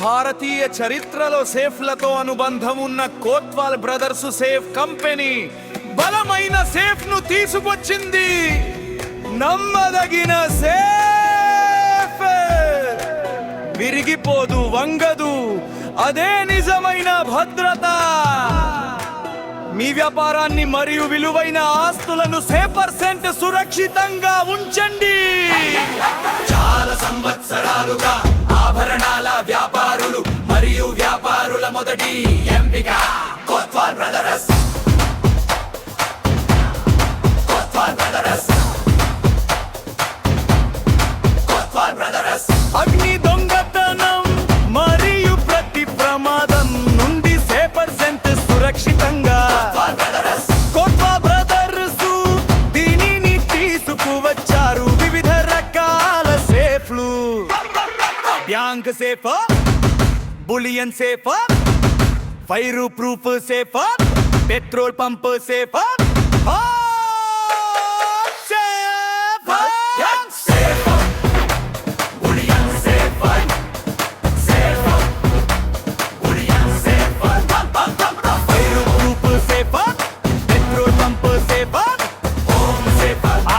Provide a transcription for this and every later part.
భారతీయ చరిత్రలో సేఫ్లతో అనుబంధం ఉన్న కోత్వాల్ బ్రదర్స్ సేఫ్ కంపెనీ బలమైన సేఫ్ ను తీసుకొచ్చింది. నమ్మదగిన సేఫ్, విరిగిపోదు, వంగదు, అదే నిజమైన భద్రత. మీ వ్యాపారాన్ని మరియు విలువైన ఆస్తులను 100% సురక్షితంగా ఉంచండి. చాలా సంవత్సరాలుగా ఆభరణాల వ్యాపారులు మరియు వ్యాపారుల మొదటి ఎంపిక Kotwal brothers. Kotwal brothers, Kotwal brothers. అగ్ని, దొంగతనం మరియు ప్రతి ప్రమాదం నుండి 100% సురక్షితంగా కోత్వాల్ బ్రదర్స్ దీనిని తీసుకువచ్చారు. వివిధ రకాల సేఫ్లు: bank safe, bullion safe, fire proof safe, petrol pump safe,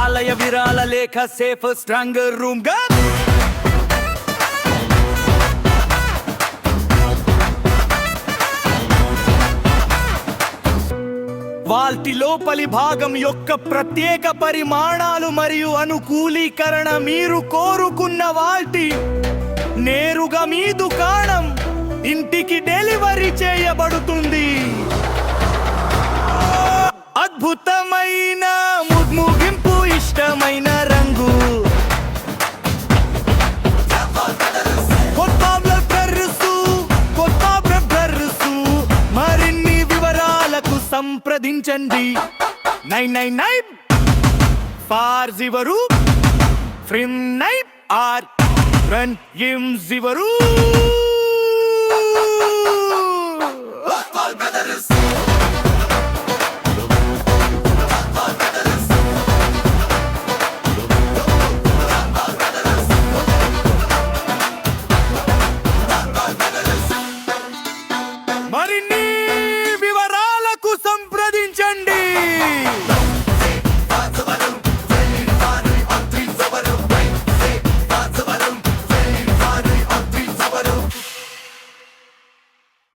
ఆలయ విరాళ లేఖ సేఫ్, స్ట్రాంగ్ రూమ్ గన్, వాల్టి లోపలి భాగం యొక్క ప్రత్యేక పరిమాణాలు మరియు అనుకూలీకరణ మీరు కోరుకున్న వాల్టి నేరుగా మీ దుకాణం ఇంటికి డెలివరీ చేయబడుతుంది. అద్భుతమైన ముగింపు, ఇష్టమైన రంగు, మరిన్ని వివరాలకు సంప్రదించండి 999 ఫ్రిమ్ నైప్ ఆర్ రన్ ఇం జివరు. కోత్వాల్ బ్రదర్స్.